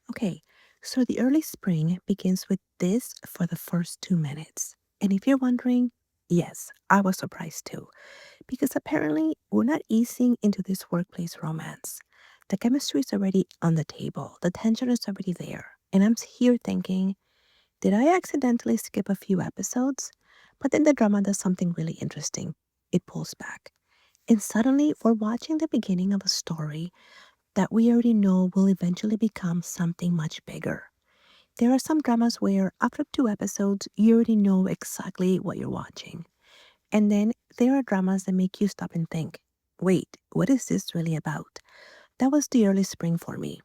Okay, so the early spring begins with this for the first 2 minutes. And if you're wondering, yes, I was surprised too, because apparently we're not easing into this workplace romance. The chemistry is already on the table, the tension is already there. And I'm here thinking, did I accidentally skip a few episodes? But then the drama does something really interesting. It pulls back. And suddenly we're watching the beginning of a story that we already know will eventually become something much bigger. There are some dramas where after 2 episodes, you already know exactly what you're watching. And then there are dramas that make you stop and think, wait, what is this really about? That was the early spring for me.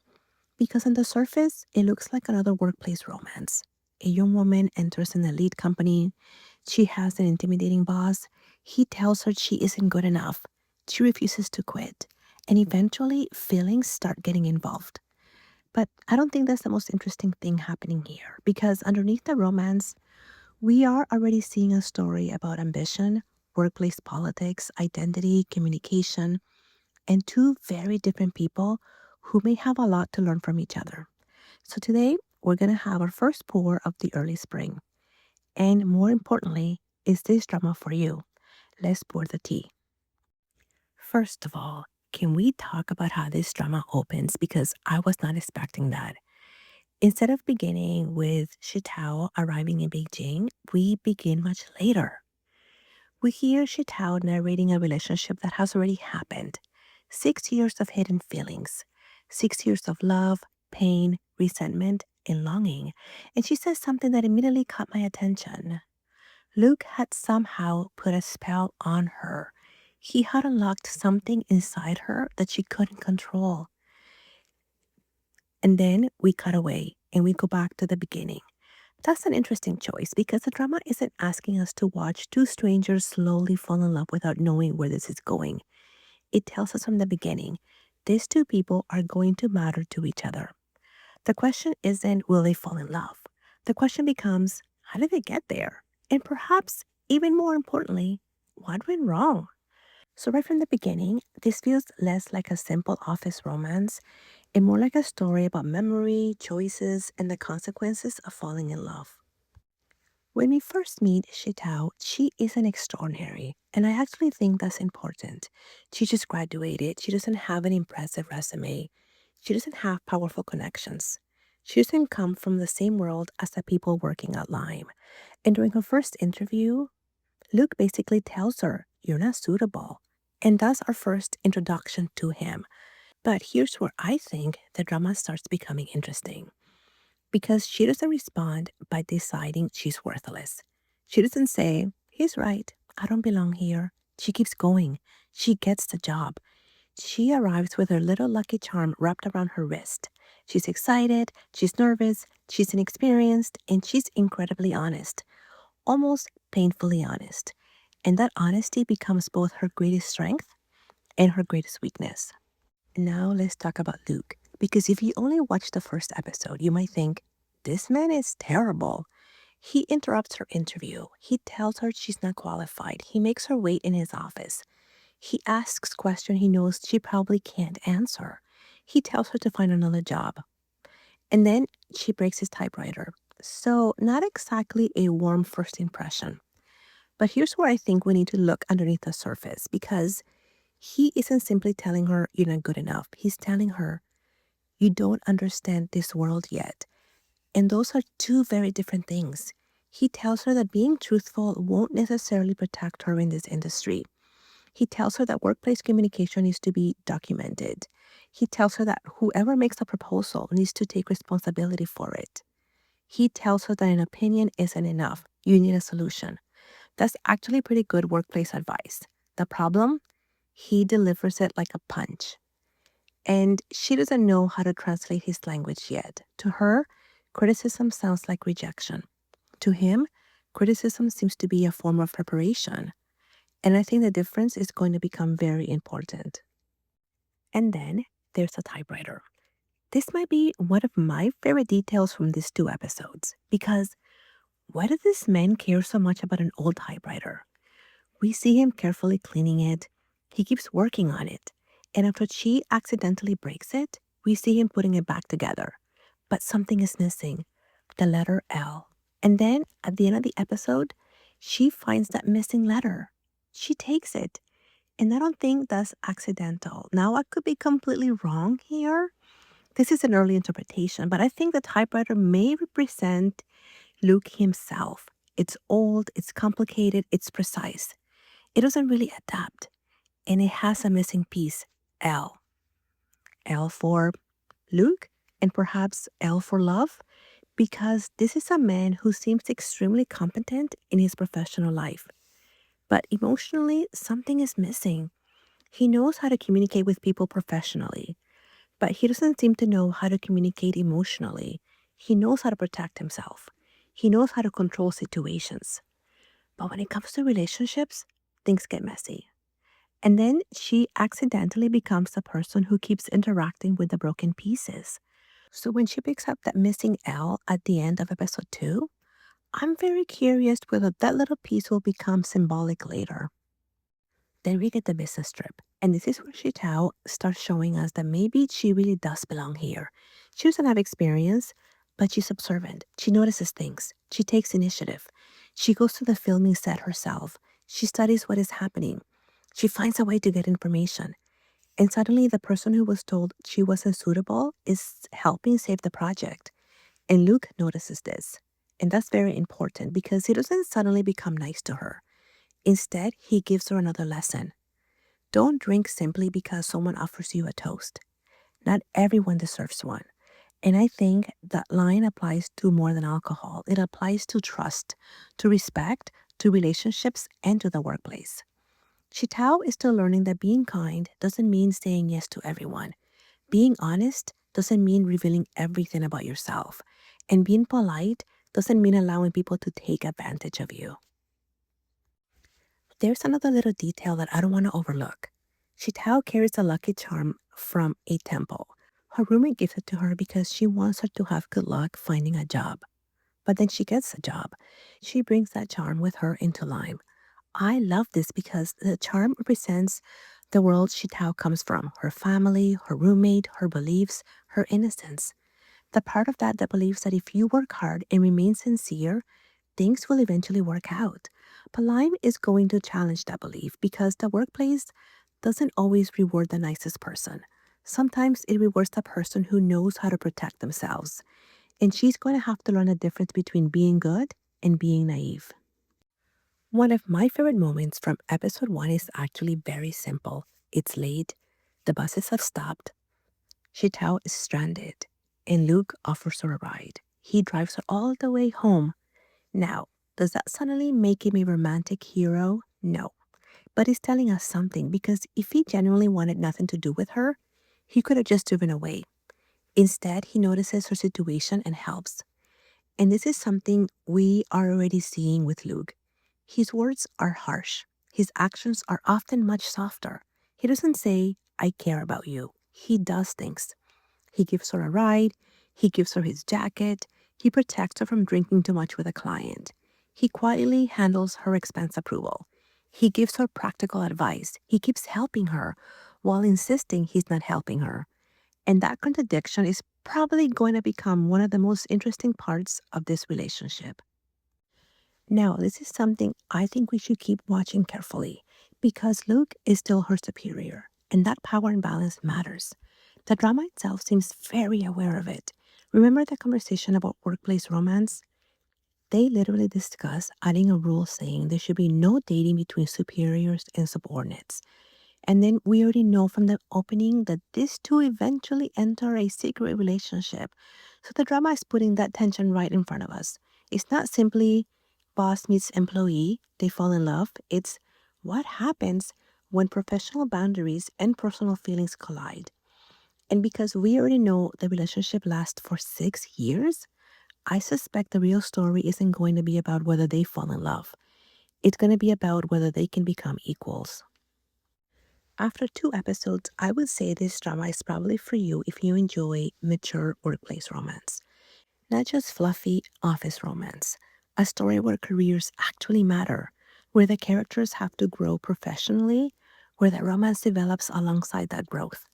Because on the surface, it looks like another workplace romance. A young woman enters an elite company. She has an intimidating boss. He tells her she isn't good enough. She refuses to quit. And eventually, feelings start getting involved. But I don't think that's the most interesting thing happening here because underneath the romance, we are already seeing a story about ambition, workplace politics, identity, communication, and two very different people who may have a lot to learn from each other. So today, we're going to have our first pour of the early spring. And more importantly, is this drama for you? Let's pour the tea. First of all, can we talk about how this drama opens? Because I was not expecting that. Instead of beginning with Shitao arriving in Beijing, we begin much later. We hear Shitao narrating a relationship that has already happened. 6 years of hidden feelings, 6 years of love, pain, resentment, and longing. And she says something that immediately caught my attention. Luke had somehow put a spell on her. He had unlocked something inside her that she couldn't control. And then we cut away and we go back to the beginning. That's an interesting choice because the drama isn't asking us to watch two strangers slowly fall in love without knowing where this is going. It tells us from the beginning these two people are going to matter to each other. The question isn't will they fall in love? The question becomes how did they get there? And perhaps even more importantly, what went wrong? So, right from the beginning, this feels less like a simple office romance and more like a story about memory, choices, and the consequences of falling in love. When we first meet Shitao, she isn't extraordinary, and I actually think that's important. She just graduated, she doesn't have an impressive resume, she doesn't have powerful connections. She doesn't come from the same world as the people working at Lime. And during her first interview, Luke basically tells her, "You're not suitable." And that's our first introduction to him. But here's where I think the drama starts becoming interesting because she doesn't respond by deciding she's worthless. She doesn't say, "He's right, I don't belong here." She keeps going. She gets the job. She arrives with her little lucky charm wrapped around her wrist. She's excited, she's nervous, she's inexperienced, and she's incredibly honest, almost painfully honest. And that honesty becomes both her greatest strength and her greatest weakness. Now let's talk about Luke. Because if you only watch the first episode, you might think, this man is terrible. He interrupts her interview. He tells her she's not qualified. He makes her wait in his office. He asks questions he knows she probably can't answer. He tells her to find another job. And then she breaks his typewriter. So, not exactly a warm first impression. But here's where I think we need to look underneath the surface because he isn't simply telling her you're not good enough. He's telling her you don't understand this world yet. And those are two very different things. He tells her that being truthful won't necessarily protect her in this industry. He tells her that workplace communication needs to be documented. He tells her that whoever makes a proposal needs to take responsibility for it. He tells her that an opinion isn't enough. You need a solution. That's actually pretty good workplace advice. The problem? He delivers it like a punch. And she doesn't know how to translate his language yet. To her, criticism sounds like rejection. To him, criticism seems to be a form of preparation. And I think the difference is going to become very important. And then there's a typewriter. This might be one of my favorite details from these 2 episodes because why does this man care so much about an old typewriter? We see him carefully cleaning it. He keeps working on it. And after she accidentally breaks it, we see him putting it back together. but something is missing, the letter L. And then at the end of the episode, she finds that missing letter. She takes it. And I don't think that's accidental. Now, I could be completely wrong here. This is an early interpretation, but I think the typewriter may represent Luke himself. It's old, it's complicated, it's precise. It doesn't really adapt, and it has a missing piece, L. L for Luke, and perhaps L for love, because this is a man who seems extremely competent in his professional life. But emotionally, something is missing. He knows how to communicate with people professionally, but he doesn't seem to know how to communicate emotionally. He knows how to protect himself. He knows how to control situations. But when it comes to relationships, things get messy. And then she accidentally becomes the person who keeps interacting with the broken pieces. So when she picks up that missing L at the end of episode 2, I'm very curious whether that little piece will become symbolic later. Then we get the business trip. And this is where Shitao starts showing us that maybe she really does belong here. She doesn't have experience, but she's observant. She notices things. She takes initiative. She goes to the filming set herself. She studies what is happening. She finds a way to get information. And suddenly, the person who was told she wasn't suitable is helping save the project. And Luke notices this. And that's very important because he doesn't suddenly become nice to her. Instead, he gives her another lesson. Don't drink simply because someone offers you a toast. Not everyone deserves one. And I think that line applies to more than alcohol. It applies to trust, to respect, to relationships, and to the workplace. Shitao is still learning that being kind doesn't mean saying yes to everyone. Being honest doesn't mean revealing everything about yourself. And being polite doesn't mean allowing people to take advantage of you. There's another little detail that I don't want to overlook. Shitao carries a lucky charm from a temple. Her roommate gives it to her because she wants her to have good luck finding a job. But then she gets a job. She brings that charm with her into Lyme. I love this because the charm represents the world Shitao comes from, her family, her roommate, her beliefs, her innocence. The part of that believes that if you work hard and remain sincere, things will eventually work out. But Lime is going to challenge that belief because the workplace doesn't always reward the nicest person. Sometimes it rewards the person who knows how to protect themselves. And she's going to have to learn the difference between being good and being naive. One of my favorite moments from episode 1 is actually very simple. It's late, the buses have stopped, Shitao is stranded, and Luke offers her a ride. He drives her all the way home. Now, does that suddenly make him a romantic hero? No. But he's telling us something because if he genuinely wanted nothing to do with her, he could have just driven away. Instead, he notices her situation and helps. And this is something we are already seeing with Luke. His words are harsh. His actions are often much softer. He doesn't say, I care about you. He does things. He gives her a ride. He gives her his jacket. He protects her from drinking too much with a client. He quietly handles her expense approval. He gives her practical advice. He keeps helping her while insisting he's not helping her. And that contradiction is probably going to become one of the most interesting parts of this relationship. Now, this is something I think we should keep watching carefully because Luke is still her superior, and that power imbalance matters. The drama itself seems very aware of it. Remember the conversation about workplace romance? They literally discuss adding a rule saying there should be no dating between superiors and subordinates. And then we already know from the opening that these two eventually enter a secret relationship. So the drama is putting that tension right in front of us. It's not simply boss meets employee, they fall in love. It's what happens when professional boundaries and personal feelings collide. And because we already know the relationship lasts for 6 years, I suspect the real story isn't going to be about whether they fall in love. It's going to be about whether they can become equals. After 2 episodes, I would say this drama is probably for you if you enjoy mature workplace romance. Not just fluffy office romance, a story where careers actually matter, where the characters have to grow professionally, where the romance develops alongside that growth.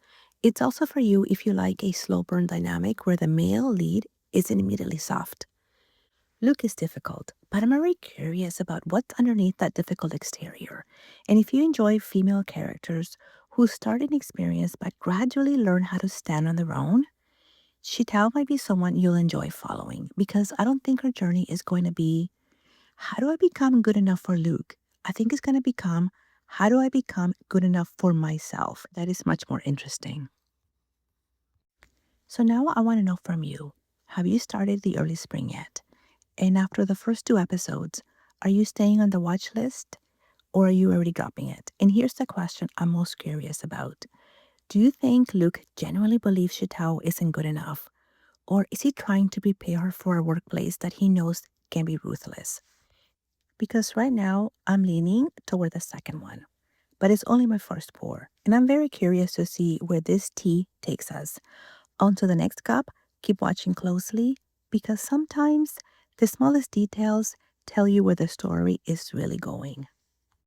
It's also for you if you like a slow burn dynamic where the male lead isn't immediately soft. Luke is difficult, but I'm very curious about what's underneath that difficult exterior. And if you enjoy female characters who start inexperienced but gradually learn how to stand on their own, Shitao might be someone you'll enjoy following because I don't think her journey is going to be, how do I become good enough for Luke? I think it's going to become, how do I become good enough for myself? That is much more interesting. So now I want to know from you, have you started the early spring yet? And after the first two episodes, are you staying on the watch list or are you already dropping it? And here's the question I'm most curious about. Do you think Luke genuinely believes Shitao isn't good enough? Or is he trying to prepare her for a workplace that he knows can be ruthless? Because right now, I'm leaning toward the second one. But it's only my first pour, and I'm very curious to see where this tea takes us. On to the next cup, keep watching closely because sometimes the smallest details tell you where the story is really going.